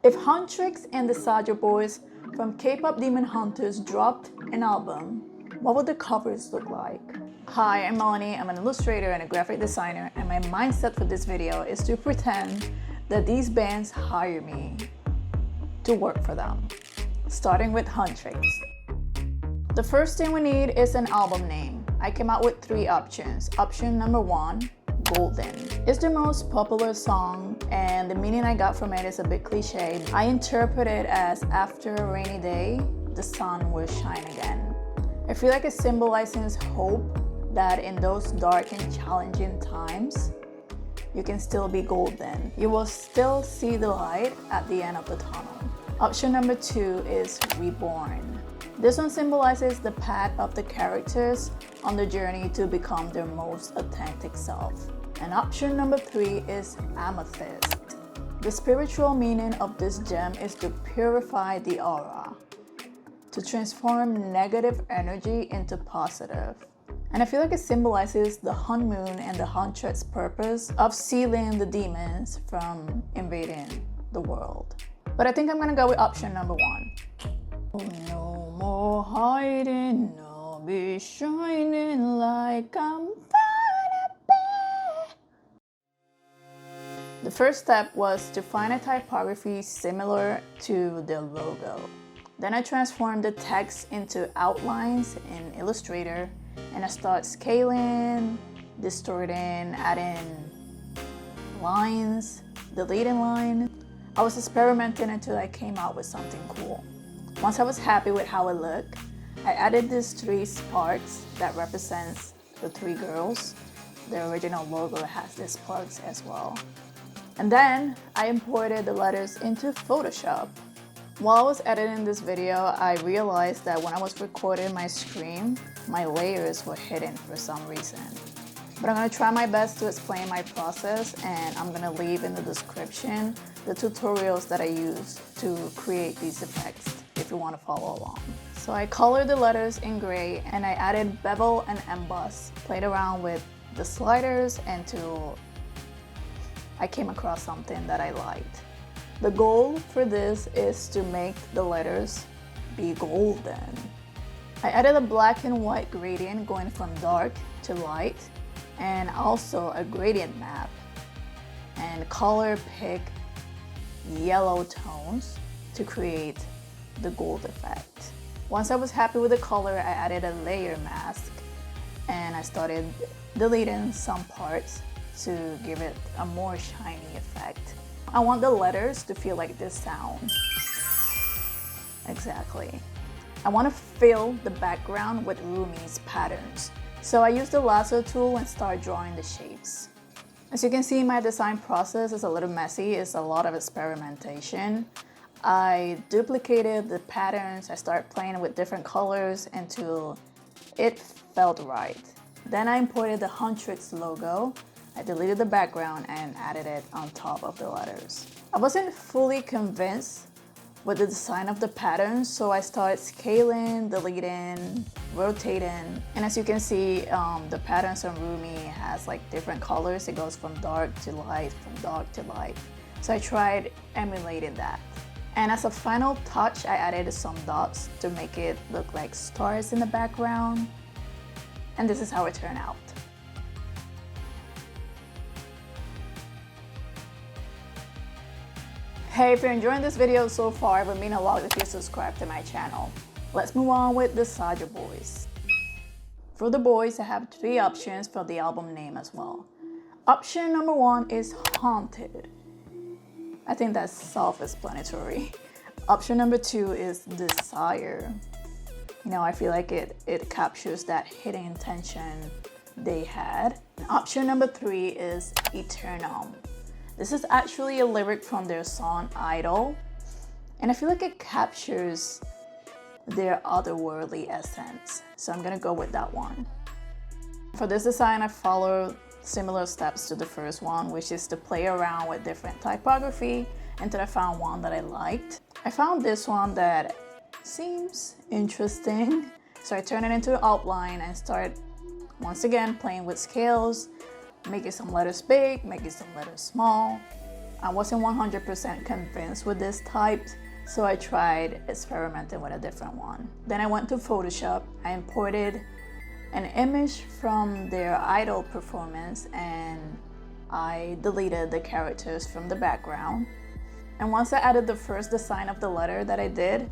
If Huntress and the Saja Boys from Kpop Demon Hunters dropped an album, what would the covers look like? Hi, I'm Melanie. I'm an illustrator and a graphic designer, and my mindset for this video is to pretend that these bands hire me to work for them, starting with Huntress. The first thing we need is an album name. I came out with 3 options. Option number 1, Golden. It's the most popular song, and the meaning I got from it is a bit cliche. I interpret it as after a rainy day, the sun will shine again. I feel like it symbolizes hope that in those dark and challenging times, you can still be golden. You will still see the light at the end of the tunnel. Option number 2 is Reborn. This one symbolizes the path of the characters on the journey to become their most authentic self. And option number 3 is Amethyst. The spiritual meaning of this gem is to purify the aura, to transform negative energy into positive. And I feel like it symbolizes the Hun Moon and the Huntress' purpose of sealing the demons from invading the world. But I think I'm gonna go with option number 1. No more hiding, I'll be shining like I'm gonna be. The first step was to find a typography similar to the logo. Then I transformed the text into outlines in Illustrator, and I start scaling, distorting, adding lines, deleting lines. I was experimenting until I came out with something cool. Once I was happy with how it looked, I added these 3 sparks that represents the 3 girls. The original logo has these sparks as well. And then I imported the letters into Photoshop. While I was editing this video, I realized that when I was recording my screen, my layers were hidden for some reason. But I'm gonna try my best to explain my process, and I'm gonna leave in the description the tutorials that I use to create these effects if you want to follow along. So I colored the letters in gray, and I added bevel and emboss, played around with the sliders until I came across something that I liked. The goal for this is to make the letters be golden. I added a black and white gradient going from dark to light, and also a gradient map, and color pick yellow tones to create the gold effect. Once I was happy with the color, I added a layer mask, and I started deleting some parts to give it a more shiny effect. I want the letters to feel like this sound. Exactly. I want to fill the background with Rumi's patterns. So I used the lasso tool and started drawing the shapes. As you can see, my design process is a little messy. It's a lot of experimentation. I duplicated the patterns. I started playing with different colors until it felt right. Then I imported the Huntress logo. I deleted the background and added it on top of the letters. I wasn't fully convinced with the design of the patterns, so I started scaling, deleting, rotating, and as you can see, the patterns on Rumi has like different colors. It goes from dark to light, from dark to light. So I tried emulating that. And as a final touch, I added some dots to make it look like stars in the background. And this is how it turned out. Hey, if you're enjoying this video so far, it would mean a lot if you subscribe to my channel. Let's move on with the Saja Boys. For the boys, I have 3 options for the album name as well. Option number 1 is Haunted. I think that's self-explanatory. Option number 2 is Desire. You know, I feel like it captures that hidden intention they had. Option number 3 is Eternum. This is actually a lyric from their song Idol, and I feel like it captures their otherworldly essence. So I'm gonna go with that one. For this design, I followed similar steps to the first one, which is to play around with different typography until I found one that I liked. I found this one that seems interesting, so I turned it into an outline and started once again playing with scales, making some letters big, making some letters small. I wasn't 100% convinced with this type, so I tried experimenting with a different one. Then I went to Photoshop, I imported an image from their idol performance and I deleted the characters from the background. And once I added the first design of the letter that I did,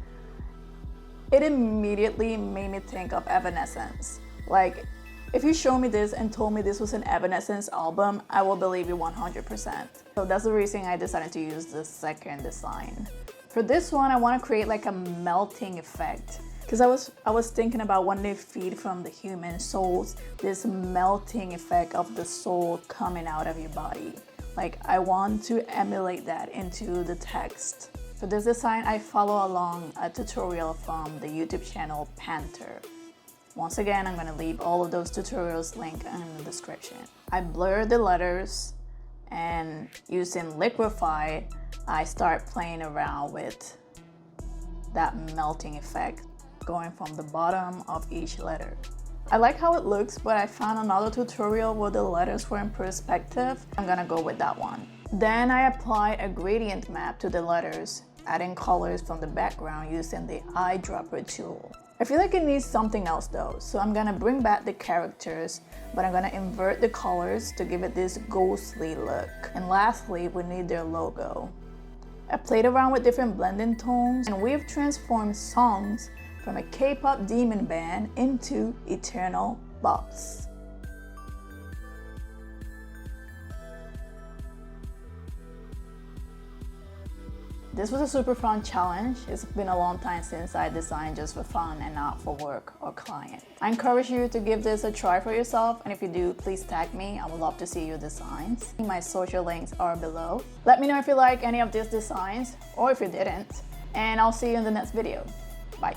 it immediately made me think of Evanescence. Like, if you show me this and told me this was an Evanescence album, I will believe you 100%. So that's the reason I decided to use the second design. For this one, I want to create like a melting effect. Because I was thinking about when they feed from the human souls, this melting effect of the soul coming out of your body. Like, I want to emulate that into the text. For this design, I follow along a tutorial from the YouTube channel Panther. Once again, I'm gonna leave all of those tutorials linked in the description. I blur the letters and using Liquify, I start playing around with that melting effect, going from the bottom of each letter. I like how it looks, but I found another tutorial where the letters were in perspective. I'm gonna go with that one. Then I applied a gradient map to the letters, adding colors from the background using the eyedropper tool. I feel like it needs something else though, so I'm gonna bring back the characters, but I'm gonna invert the colors to give it this ghostly look. And lastly, we need their logo. I played around with different blending tones, and we've transformed songs from a K-pop demon band into eternal bops. This was a super fun challenge. It's been a long time since I designed just for fun and not for work or client. I encourage you to give this a try for yourself, and if you do, please tag me. I would love to see your designs. My social links are below. Let me know if you like any of these designs or if you didn't, and I'll see you in the next video. Bye.